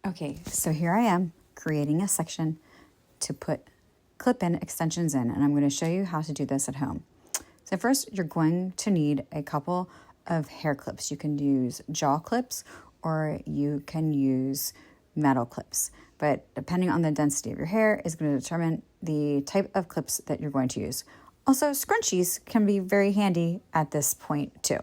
Okay, so here I am creating a section to put clip-in extensions in, and I'm going to show you how to do this at home. So first, you're going to need a couple of hair clips. You can use jaw clips or you can use metal clips, but depending on the density of your hair is going to determine the type of clips that you're going to use. Also, scrunchies can be very handy at this point too.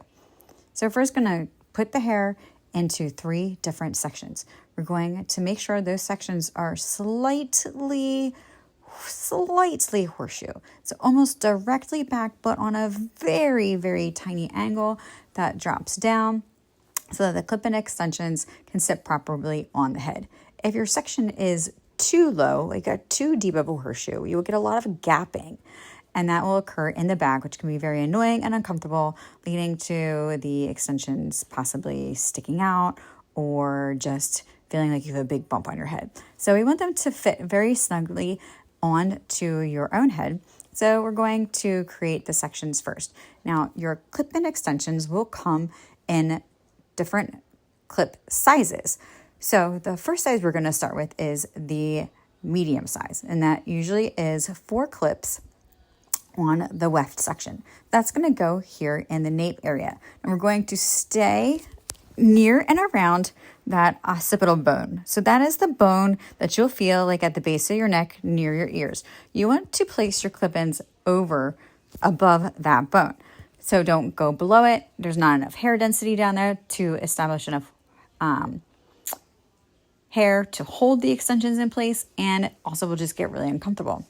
So we're first going to put the hair into 3 different sections. We're going to make sure those sections are slightly horseshoe. So almost directly back, but on a very, very tiny angle that drops down so that the clip-in extensions can sit properly on the head. If your section is too low, like a too deep of a horseshoe, you will get a lot of gapping. And that will occur in the back, which can be very annoying and uncomfortable, leading to the extensions possibly sticking out or just feeling like you have a big bump on your head. So we want them to fit very snugly onto your own head. So we're going to create the sections first. Now, your clip-in extensions will come in different clip sizes. So the first size we're going to start with is the medium size, and that usually is 4 clips on the weft section. That's going to go here in the nape area. And we're going to stay near and around that occipital bone. So that is the bone that you'll feel like at the base of your neck near your ears. You want to place your clip-ins above that bone. So don't go below it. There's not enough hair density down there to establish enough hair to hold the extensions in place, and also will just get really uncomfortable.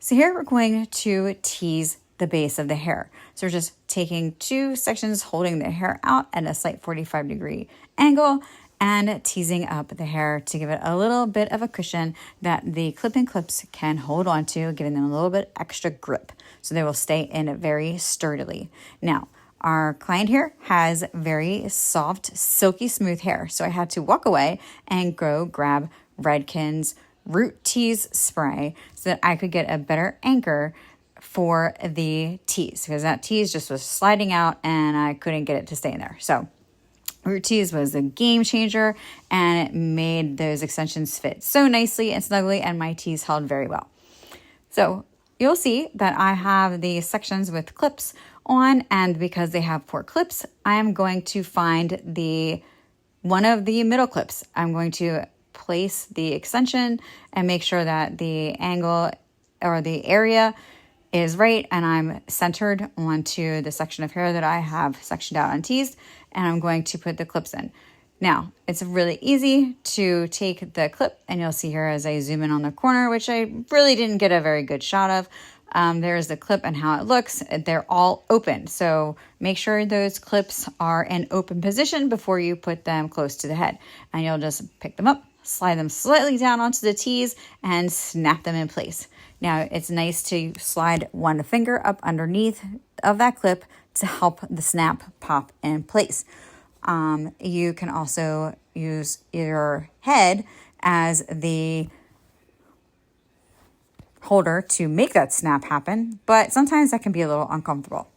So here we're going to tease the base of the hair. So we're just taking 2 sections, holding the hair out at a slight 45-degree angle and teasing up the hair to give it a little bit of a cushion that the clip-in clips can hold on to, giving them a little bit extra grip so they will stay in very sturdily. Now, our client here has very soft, silky smooth hair. So I had to walk away and go grab Redken's Root Tease spray so that I could get a better anchor for the tease, because that tease just was sliding out and I couldn't get it to stay in there. So Root Tease was a game changer, and it made those extensions fit so nicely and snugly, and my tease held very well. So you'll see that I have the sections with clips on, and because they have 4 clips, I am going to find one of the middle clips. I'm going to place the extension and make sure that the angle or the area is right and I'm centered onto the section of hair that I have sectioned out and teased, and I'm going to put the clips in. Now, it's really easy to take the clip, and you'll see here as I zoom in on the corner, which I really didn't get a very good shot of. There's the clip and how it looks. They're all open. So make sure those clips are in open position before you put them close to the head. And you'll just pick them up, slide them slightly down onto the tease, and snap them in place. Now, it's nice to slide one finger up underneath of that clip to help the snap pop in place. You can also use your head as the holder to make that snap happen, but sometimes that can be a little uncomfortable.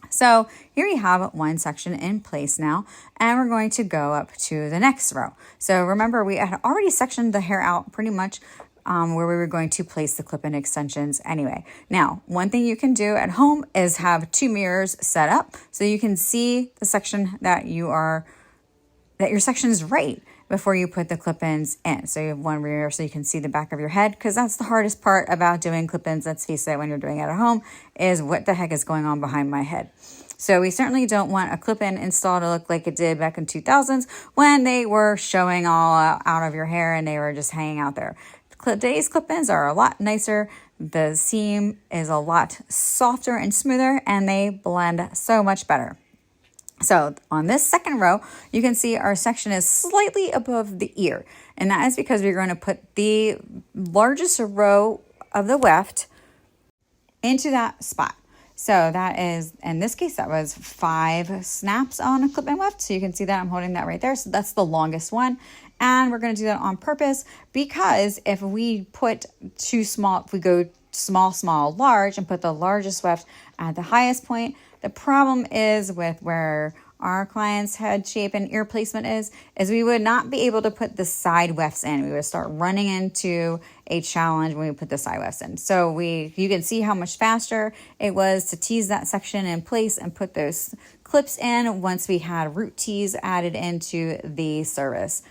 So here you have one section in place now, and we're going to go up to the next row. So remember, we had already sectioned the hair out pretty much where we were going to place the clip-in extensions anyway. Now, one thing you can do at home is have 2 mirrors set up so you can see the section that your section is right before you put the clip-ins in. So you have one mirror so you can see the back of your head, because that's the hardest part about doing clip-ins, let's face it, when you're doing it at home, is what the heck is going on behind my head. So we certainly don't want a clip-in install to look like it did back in 2000s when they were showing all out of your hair and they were just hanging out there. Today's clip-ins are a lot nicer. The seam is a lot softer and smoother, and they blend so much better. So on this second row, you can see our section is slightly above the ear, and that is because we're going to put the largest row of the weft into that spot. So that is, in this case, that was 5 snaps on a clip-in weft. So you can see that I'm holding that right there. So that's the longest one. And we're going to do that on purpose because if we put too small, if we go small, large, and put the largest weft at the highest point, the problem is with where our client's head shape and ear placement is we would not be able to put the side wefts in. We would start running into a challenge when we put the side wefts in. So you can see how much faster it was to tease that section in place and put those clips in once we had root tees added into the service.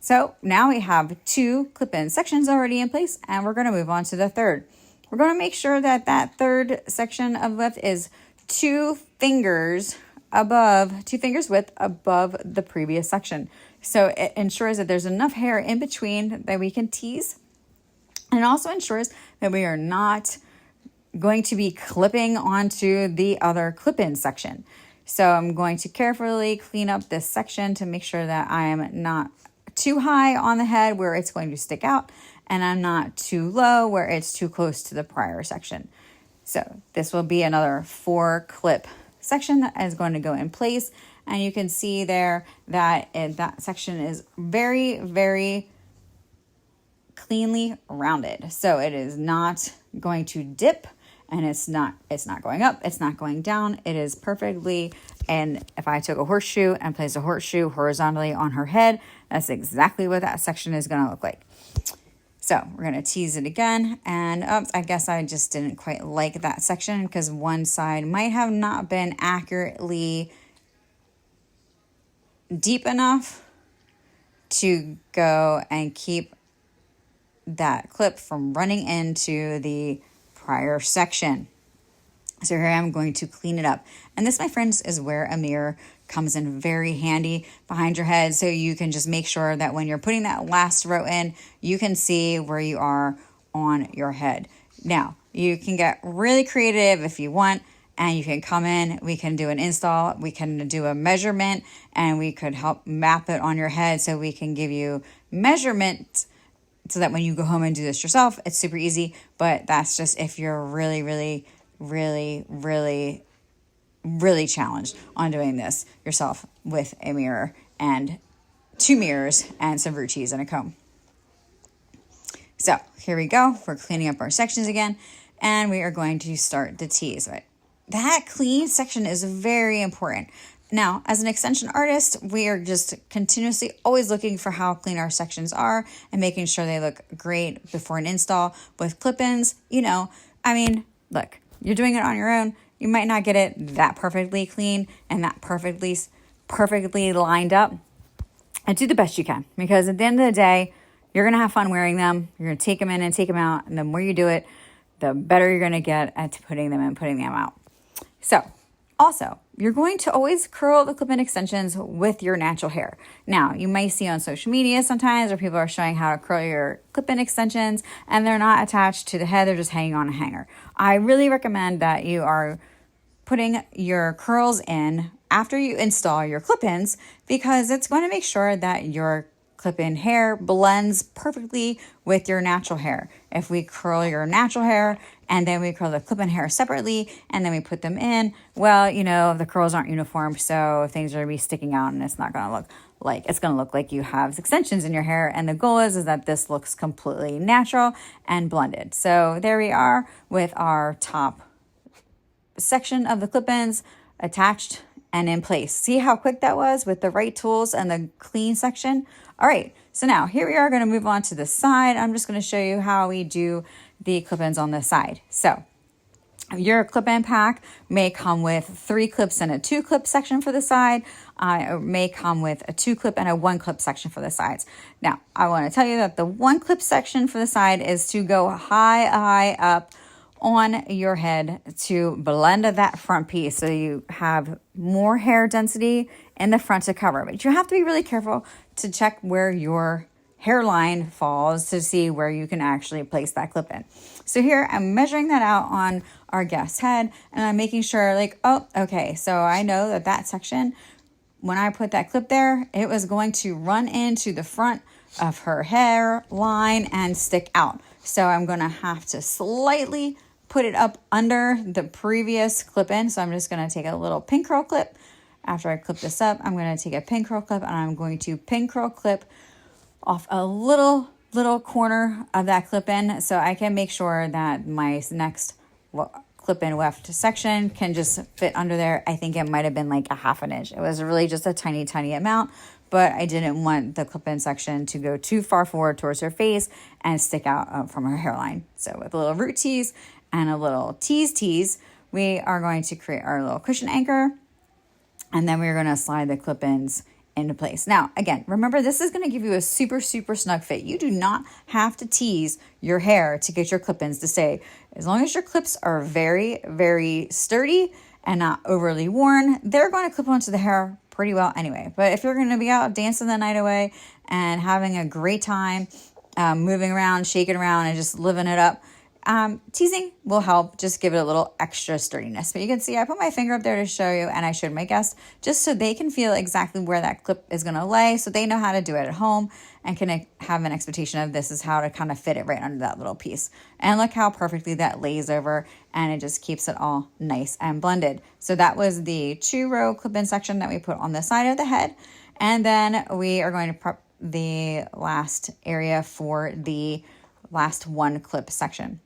So now we have 2 clip-in sections already in place, and we're going to move on to the third. We're going to make sure that that third section of weft is 2 fingers width above the previous section. So it ensures that there's enough hair in between that we can tease. And it also ensures that we are not going to be clipping onto the other clip-in section. So I'm going to carefully clean up this section to make sure that I'm not too high on the head where it's going to stick out, and I'm not too low where it's too close to the prior section. So this will be another 4 clip section that is going to go in place. And you can see there that that section is very, very cleanly rounded. So it is not going to dip, and it's not going up, it's not going down. It is perfectly, and if I took a horseshoe and placed a horseshoe horizontally on her head, that's exactly what that section is going to look like. So we're going to tease it again, and I guess I just didn't quite like that section because one side might have not been accurately deep enough to go and keep that clip from running into the prior section. So here I'm going to clean it up. And this, my friends, is where a mirror comes in very handy behind your head. So you can just make sure that when you're putting that last row in, you can see where you are on your head. Now, you can get really creative if you want, and you can come in, we can do an install, we can do a measurement, and we could help map it on your head so we can give you measurements so that when you go home and do this yourself, it's super easy. But that's just if you're really, really, really, really, really challenged on doing this yourself with a mirror and 2 mirrors and some root tees and a comb. So here we go. We're cleaning up our sections again, and we are going to start the tease. But that clean section is very important. Now, as an extension artist, we are just continuously always looking for how clean our sections are and making sure they look great before an install. With clip-ins, look, you're doing it on your own. You might not get it that perfectly clean and that perfectly lined up. And do the best you can, because at the end of the day, you're going to have fun wearing them. You're going to take them in and take them out. And the more you do it, the better you're going to get at putting them in, putting them out. So also, you're going to always curl the clip-in extensions with your natural hair. Now, you might see on social media sometimes where people are showing how to curl your clip-in extensions and they're not attached to the head, they're just hanging on a hanger. I really recommend that you are putting your curls in after you install your clip-ins, because it's going to make sure that your clip-in hair blends perfectly with your natural hair. If we curl your natural hair and then we curl the clip-in hair separately and then we put them in, well, the curls aren't uniform, so things are going to be sticking out and it's not going to look like, it's going to look like you have extensions in your hair. And the goal is that this looks completely natural and blended. So there we are with our top section of the clip-ins attached and in place. See how quick that was with the right tools and the clean section? All right, so now here we are going to move on to the side. I'm just going to show you how we do the clip-ins on the side. So your clip-in pack may come with 3 clips and a 2-clip section for the side. It may come with a 2-clip and a 1-clip section for the sides. Now, I want to tell you that the 1-clip section for the side is to go high up on your head to blend that front piece so you have more hair density in the front to cover. But you have to be really careful to check where your hairline falls to see where you can actually place that clip in. So here I'm measuring that out on our guest's head, and I'm making sure okay, so I know that section, when I put that clip there, it was going to run into the front of her hairline and stick out. So I'm going to have to slightly put it up under the previous clip in. So I'm just going to take a little pin curl clip. After I clip this up, I'm going to take a pin curl clip and I'm going to pin curl clip off a little clip corner of that clip in so I can make sure that my next clip-in weft section can just fit under there. I think it might have been like a half an inch. It was really just a tiny, tiny amount, but I didn't want the clip-in section to go too far forward towards her face and stick out from her hairline. So with a little root tease and a little tease, we are going to create our little cushion anchor, and then we're going to slide the clip-ins into place. Now, again, remember, this is going to give you a super, super snug fit. You do not have to tease your hair to get your clip-ins to stay. As long as your clips are very, very sturdy and not overly worn, they're going to clip onto the hair pretty well anyway. But if you're going to be out dancing the night away and having a great time, moving around, shaking around, and just living it up, teasing will help just give it a little extra sturdiness. But you can see I put my finger up there to show you, and I showed my guests just so they can feel exactly where that clip is going to lay, so they know how to do it at home and can have an expectation of this is how to kind of fit it right under that little piece. And look how perfectly that lays over, and it just keeps it all nice and blended. So that was the 2-row clip-in section that we put on the side of the head. And then we are going to prep the last area for the last 1 clip section.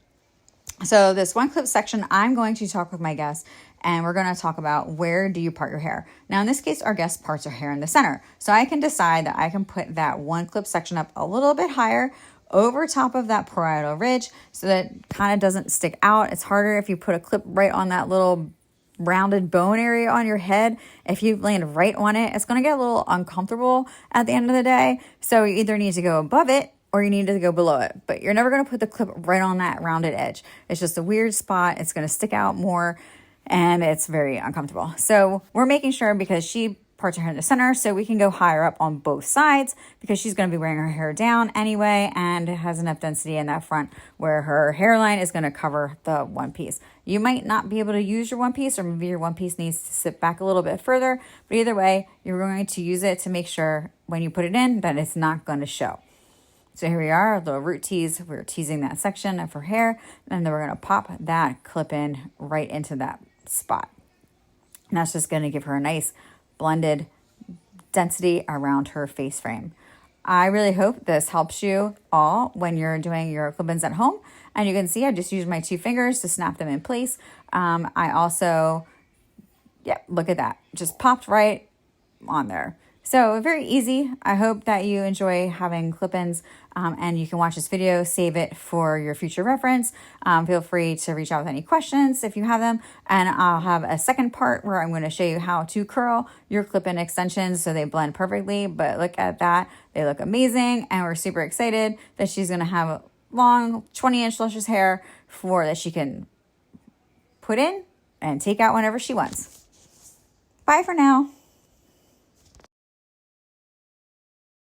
So this 1 clip section, I'm going to talk with my guests, and we're going to talk about where do you part your hair. Now, in this case, our guest parts her hair in the center. So I can decide that I can put that 1 clip section up a little bit higher over top of that parietal ridge so that it kind of doesn't stick out. It's harder if you put a clip right on that little rounded bone area on your head. If you land right on it, it's going to get a little uncomfortable at the end of the day. So you either need to go above it or you need to go below it, but you're never going to put the clip right on that rounded edge. It's just a weird spot. It's going to stick out more, and it's very uncomfortable. So we're making sure, because she parts her hair in the center, so we can go higher up on both sides, because she's going to be wearing her hair down anyway, and it has enough density in that front where her hairline is going to cover the one piece. You might not be able to use your one piece, or maybe your one piece needs to sit back a little bit further, but either way, you're going to use it to make sure when you put it in that it's not going to show. So here we are, a little root tease. We're teasing that section of her hair, and then we're going to pop that clip in right into that spot. And that's just going to give her a nice blended density around her face frame. I really hope this helps you all when you're doing your clip-ins at home. And you can see I just used my 2 fingers to snap them in place. I also, look at that. Just popped right on there. So very easy. I hope that you enjoy having clip-ins, and you can watch this video, save it for your future reference. Feel free to reach out with any questions if you have them. And I'll have a second part where I'm going to show you how to curl your clip-in extensions so they blend perfectly. But look at that. They look amazing, and we're super excited that she's going to have long 20-inch luscious hair that she can put in and take out whenever she wants. Bye for now.